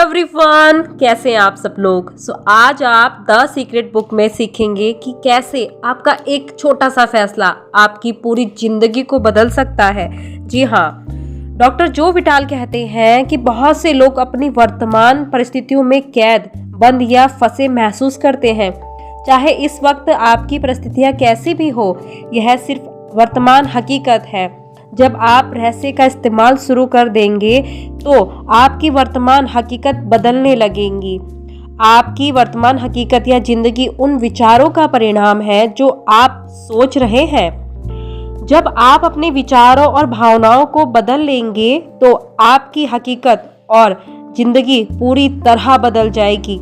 Everyone, कैसे हैं आप सब लोग। आज आप द सीक्रेट बुक में सीखेंगे कि कैसे आपका एक छोटा सा फैसला आपकी पूरी जिंदगी को बदल सकता है। जी हाँ, डॉक्टर जो विटाल कहते हैं कि बहुत से लोग अपनी वर्तमान परिस्थितियों में कैद, बंद या फंसे महसूस करते हैं। चाहे इस वक्त आपकी परिस्थितियां कैसी भी हो, यह सिर्फ वर्तमान हकीकत है। जब आप रहस्य का इस्तेमाल शुरू कर देंगे तो आपकी वर्तमान हकीकत बदलने लगेंगी। आपकी वर्तमान हकीकत या जिंदगी उन विचारों का परिणाम है जो आप सोच रहे हैं। जब आप अपने विचारों और भावनाओं को बदल लेंगे तो आपकी हकीकत और जिंदगी पूरी तरह बदल जाएगी।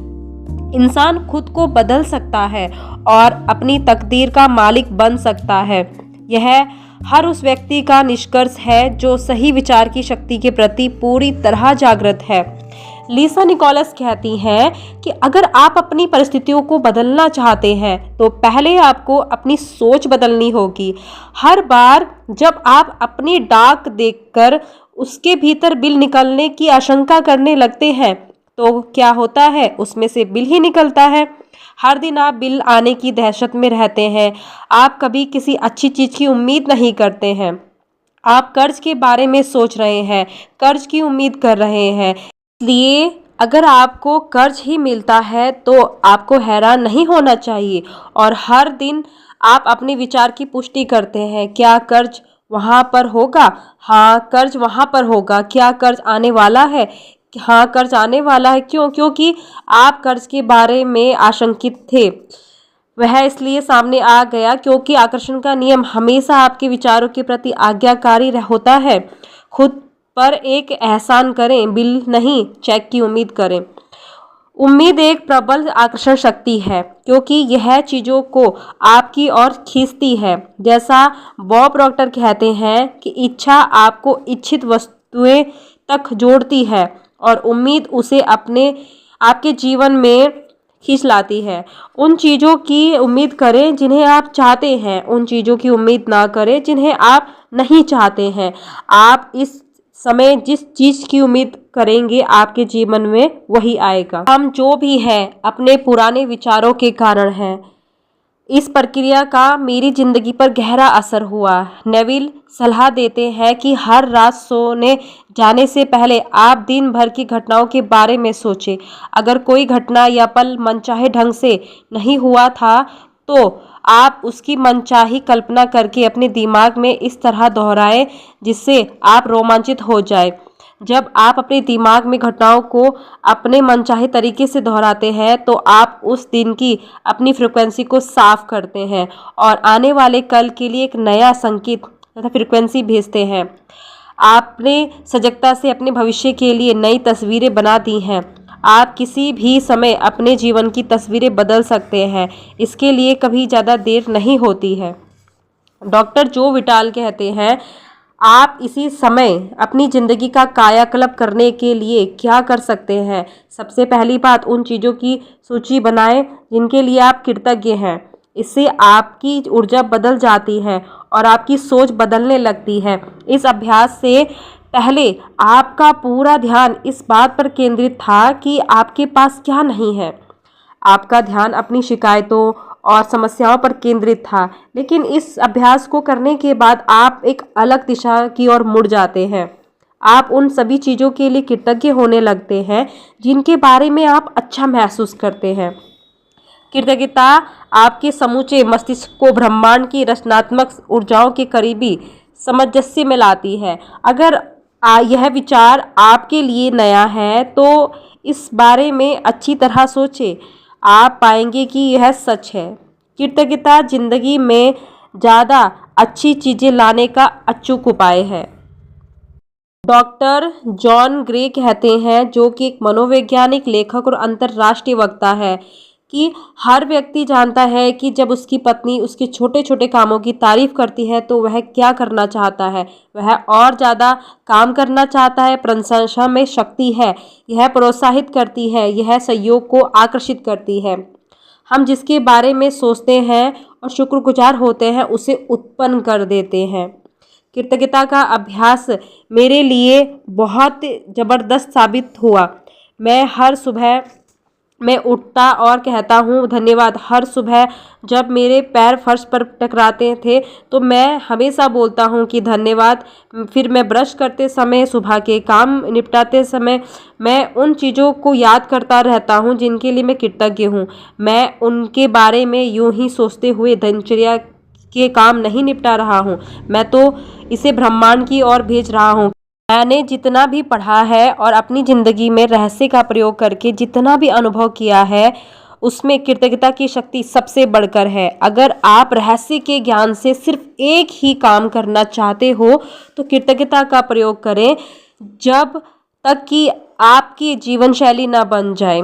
इंसान खुद को बदल सकता है और अपनी तकदीर का मालिक बन सकता है। यह हर उस व्यक्ति का निष्कर्ष है जो सही विचार की शक्ति के प्रति पूरी तरह जागृत है। लिसा निकोलस कहती हैं कि अगर आप अपनी परिस्थितियों को बदलना चाहते हैं तो पहले आपको अपनी सोच बदलनी होगी। हर बार जब आप अपनी डाक देखकर उसके भीतर बिल निकलने की आशंका करने लगते हैं तो क्या होता है, उसमें से बिल ही निकलता है। हर दिन आप बिल आने की दहशत में रहते हैं। आप कभी किसी अच्छी चीज़ की उम्मीद नहीं करते हैं। आप कर्ज के बारे में सोच रहे हैं, कर्ज की उम्मीद कर रहे हैं। इसलिए अगर आपको कर्ज ही मिलता है तो आपको हैरान नहीं होना चाहिए और हर दिन आप अपने विचार की पुष्टि करते हैं। क्या कर्ज वहाँ पर होगा? हाँ, कर्ज वहाँ पर होगा। क्या कर्ज आने वाला है? हाँ, कर्ज आने वाला है। क्यों? क्योंकि आप कर्ज के बारे में आशंकित थे। वह इसलिए सामने आ गया क्योंकि आकर्षण का नियम हमेशा आपके विचारों के प्रति आज्ञाकारी होता है। खुद पर एक एहसान करें, बिल नहीं, चेक की उम्मीद करें। उम्मीद एक प्रबल आकर्षण शक्ति है क्योंकि यह चीज़ों को आपकी ओर खींचती है। जैसा बॉब प्रॉक्टर कहते हैं कि इच्छा आपको इच्छित वस्तुएं तक जोड़ती है और उम्मीद उसे आपके जीवन में खींच लाती है। उन चीज़ों की उम्मीद करें जिन्हें आप चाहते हैं, उन चीज़ों की उम्मीद ना करें जिन्हें आप नहीं चाहते हैं। आप इस समय जिस चीज़ की उम्मीद करेंगे आपके जीवन में वही आएगा। हम जो भी हैं अपने पुराने विचारों के कारण हैं। इस प्रक्रिया का मेरी जिंदगी पर गहरा असर हुआ। नेविल सलाह देते हैं कि हर रात सोने जाने से पहले आप दिन भर की घटनाओं के बारे में सोचें। अगर कोई घटना या पल मनचाहे ढंग से नहीं हुआ था तो आप उसकी मनचाही कल्पना करके अपने दिमाग में इस तरह दोहराएं जिससे आप रोमांचित हो जाएं। जब आप अपने दिमाग में घटनाओं को अपने मनचाहे तरीके से दोहराते हैं तो आप उस दिन की अपनी फ्रीक्वेंसी को साफ करते हैं और आने वाले कल के लिए एक नया संकेत तथा फ्रीक्वेंसी भेजते हैं। आपने सजगता से अपने भविष्य के लिए नई तस्वीरें बना दी हैं। आप किसी भी समय अपने जीवन की तस्वीरें बदल सकते हैं। इसके लिए कभी ज़्यादा देर नहीं होती है। डॉक्टर जो विटाल कहते हैं, आप इसी समय अपनी ज़िंदगी का कायाकल्प करने के लिए क्या कर सकते हैं। सबसे पहली बात, उन चीज़ों की सूची बनाएं जिनके लिए आप कृतज्ञ हैं। इससे आपकी ऊर्जा बदल जाती है और आपकी सोच बदलने लगती है। इस अभ्यास से पहले आपका पूरा ध्यान इस बात पर केंद्रित था कि आपके पास क्या नहीं है। आपका ध्यान अपनी शिकायतों और समस्याओं पर केंद्रित था, लेकिन इस अभ्यास को करने के बाद आप एक अलग दिशा की ओर मुड़ जाते हैं। आप उन सभी चीज़ों के लिए कृतज्ञ होने लगते हैं जिनके बारे में आप अच्छा महसूस करते हैं। कृतज्ञता आपके समूचे मस्तिष्क को ब्रह्मांड की रचनात्मक ऊर्जाओं के करीबी सामंजस्य में लाती है। अगर यह विचार आपके लिए नया है तो इस बारे में अच्छी तरह सोचें। आप पाएंगे कि यह सच है। कृतज्ञता जिंदगी में ज़्यादा अच्छी चीज़ें लाने का अचूक उपाय है। डॉक्टर जॉन ग्रे कहते हैं, जो कि एक मनोवैज्ञानिक लेखक और अंतर्राष्ट्रीय वक्ता है, कि हर व्यक्ति जानता है कि जब उसकी पत्नी उसके छोटे छोटे कामों की तारीफ करती है तो वह क्या करना चाहता है। वह और ज़्यादा काम करना चाहता है। प्रशंसा में शक्ति है। यह प्रोत्साहित करती है, यह सहयोग को आकर्षित करती है। हम जिसके बारे में सोचते हैं और शुक्रगुजार होते हैं उसे उत्पन्न कर देते हैं। कृतज्ञता का अभ्यास मेरे लिए बहुत ज़बरदस्त साबित हुआ। मैं हर सुबह मैं उठता और कहता हूँ धन्यवाद। हर सुबह जब मेरे पैर फर्श पर टकराते थे तो मैं हमेशा बोलता हूँ कि धन्यवाद। फिर मैं ब्रश करते समय, सुबह के काम निपटाते समय मैं उन चीज़ों को याद करता रहता हूँ जिनके लिए मैं कृतज्ञ हूँ। मैं उनके बारे में यूं ही सोचते हुए दिनचर्या के काम नहीं निपटा रहा हूँ, मैं तो इसे ब्रह्मांड की ओर भेज रहा हूँ। मैंने जितना भी पढ़ा है और अपनी ज़िंदगी में रहस्य का प्रयोग करके जितना भी अनुभव किया है, उसमें कृतज्ञता की शक्ति सबसे बढ़कर है। अगर आप रहस्य के ज्ञान से सिर्फ एक ही काम करना चाहते हो तो कृतज्ञता का प्रयोग करें, जब तक कि आपकी जीवन शैली ना बन जाए।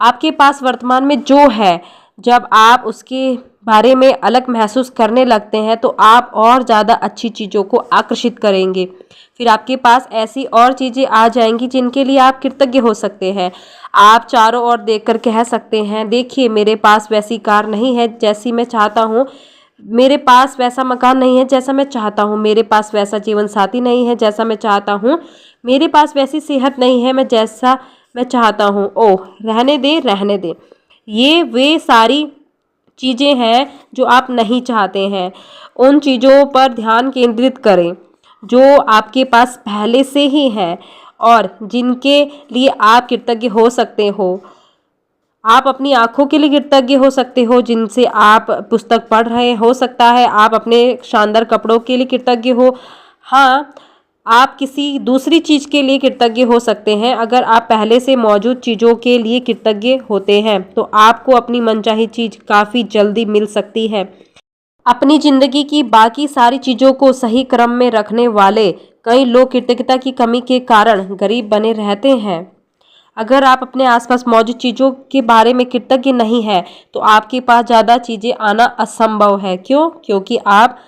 आपके पास वर्तमान में जो है, जब आप उसके बारे में अलग महसूस करने लगते हैं तो आप और ज़्यादा अच्छी चीज़ों को आकर्षित करेंगे। फिर आपके पास ऐसी और चीज़ें आ जाएंगी जिनके लिए आप कृतज्ञ हो सकते हैं। आप चारों ओर देखकर कह सकते हैं, देखिए मेरे पास वैसी कार नहीं है जैसी मैं चाहता हूँ, मेरे पास वैसा मकान नहीं है जैसा मैं चाहता हूँ, मेरे पास वैसा जीवन साथी नहीं है जैसा मैं चाहता हूँ, मेरे पास वैसी सेहत नहीं है मैं जैसा मैं चाहता हूँ। ओह रहने दे रहने दे। ये वे सारी चीज़ें हैं जो आप नहीं चाहते हैं। उन चीज़ों पर ध्यान केंद्रित करें जो आपके पास पहले से ही हैं और जिनके लिए आप कृतज्ञ हो सकते हो। आप अपनी आँखों के लिए कृतज्ञ हो सकते हो जिनसे आप पुस्तक पढ़ रहे हो सकता है आप अपने शानदार कपड़ों के लिए कृतज्ञ हो। हाँ, आप किसी दूसरी चीज़ के लिए कृतज्ञ हो सकते हैं। अगर आप पहले से मौजूद चीज़ों के लिए कृतज्ञ होते हैं तो आपको अपनी मनचाही चीज़ काफ़ी जल्दी मिल सकती है। अपनी ज़िंदगी की बाकी सारी चीज़ों को सही क्रम में रखने वाले कई लोग कृतज्ञता की कमी के कारण गरीब बने रहते हैं। अगर आप अपने आसपास मौजूद चीज़ों के बारे में कृतज्ञ नहीं हैं तो आपके पास ज़्यादा चीज़ें आना असंभव है। क्यों? क्योंकि आप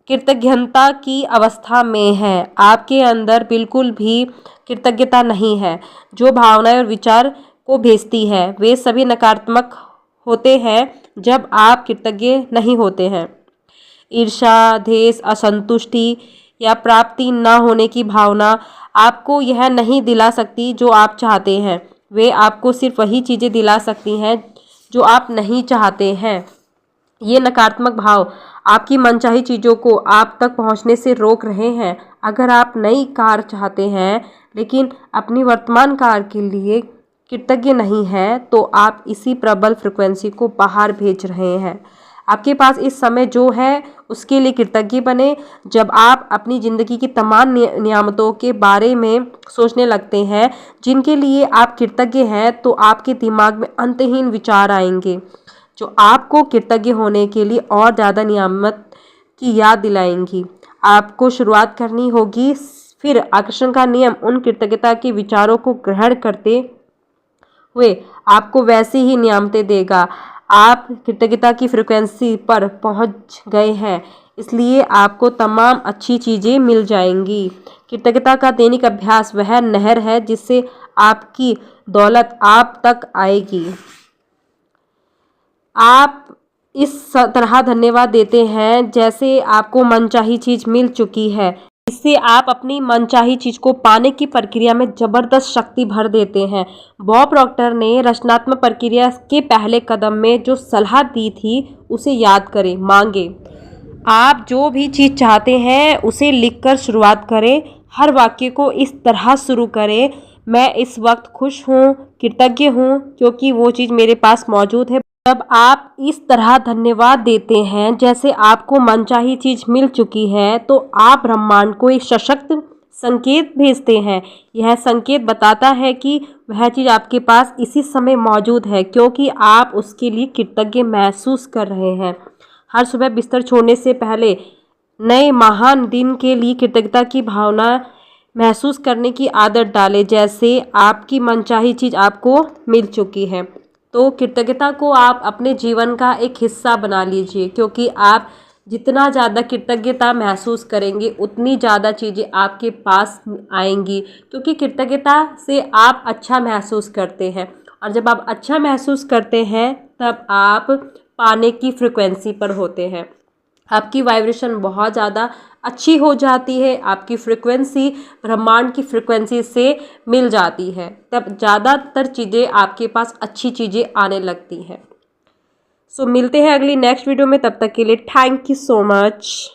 कृतज्ञता की अवस्था में हैं। आपके अंदर बिल्कुल भी कृतज्ञता नहीं है। जो भावनाएं और विचार को भेजती है वे सभी नकारात्मक होते हैं जब आप कृतज्ञ नहीं होते हैं। ईर्ष्या, द्वेष, असंतुष्टि या प्राप्ति न होने की भावना आपको यह नहीं दिला सकती जो आप चाहते हैं। वे आपको सिर्फ वही चीज़ें दिला सकती हैं जो आप नहीं चाहते हैं। ये नकारात्मक भाव आपकी मनचाही चीज़ों को आप तक पहुंचने से रोक रहे हैं। अगर आप नई कार चाहते हैं लेकिन अपनी वर्तमान कार के लिए कृतज्ञ नहीं हैं तो आप इसी प्रबल फ्रिक्वेंसी को बाहर भेज रहे हैं। आपके पास इस समय जो है उसके लिए कृतज्ञ बने। जब आप अपनी ज़िंदगी की तमाम नियामतों के बारे में सोचने लगते हैं जिनके लिए आप कृतज्ञ हैं तो आपके दिमाग में अंतहीन विचार आएंगे जो आपको कृतज्ञ होने के लिए और ज़्यादा नियामत की याद दिलाएंगी। आपको शुरुआत करनी होगी, फिर आकर्षण का नियम उन कृतज्ञता के विचारों को ग्रहण करते हुए आपको वैसी ही नियामतें देगा। आप कृतज्ञता की फ्रिक्वेंसी पर पहुंच गए हैं, इसलिए आपको तमाम अच्छी चीज़ें मिल जाएंगी। कृतज्ञता का दैनिक अभ्यास वह नहर है जिससे आपकी दौलत आप तक आएगी। आप इस तरह धन्यवाद देते हैं जैसे आपको मनचाही चीज़ मिल चुकी है। इससे आप अपनी मनचाही चीज़ को पाने की प्रक्रिया में ज़बरदस्त शक्ति भर देते हैं। बॉब प्रॉक्टर ने रचनात्मक प्रक्रिया के पहले कदम में जो सलाह दी थी उसे याद करें, मांगे। आप जो भी चीज़ चाहते हैं उसे लिखकर शुरुआत करें। हर वाक्य को इस तरह शुरू करें, मैं इस वक्त खुश हूँ, कृतज्ञ हूँ क्योंकि वो चीज़ मेरे पास मौजूद है। जब आप इस तरह धन्यवाद देते हैं जैसे आपको मनचाही चीज़ मिल चुकी है तो आप ब्रह्मांड को एक सशक्त संकेत भेजते हैं। यह संकेत बताता है कि वह चीज़ आपके पास इसी समय मौजूद है क्योंकि आप उसके लिए कृतज्ञ महसूस कर रहे हैं। हर सुबह बिस्तर छोड़ने से पहले नए महान दिन के लिए कृतज्ञता की भावना महसूस करने की आदत डालें जैसे आपकी मनचाही चीज़ आपको मिल चुकी है। तो कृतज्ञता को आप अपने जीवन का एक हिस्सा बना लीजिए क्योंकि आप जितना ज़्यादा कृतज्ञता महसूस करेंगे उतनी ज़्यादा चीज़ें आपके पास आएंगी क्योंकि कृतज्ञता से आप अच्छा महसूस करते हैं और जब आप अच्छा महसूस करते हैं तब आप पाने की फ्रिक्वेंसी पर होते हैं। आपकी वाइब्रेशन बहुत ज़्यादा अच्छी हो जाती है, आपकी फ्रिक्वेंसी ब्रह्मांड की फ्रिक्वेंसी से मिल जाती है, तब ज़्यादातर चीज़ें आपके पास अच्छी चीज़ें आने लगती हैं। सो मिलते हैं अगली नेक्स्ट वीडियो में, तब तक के लिए थैंक यू सो मच।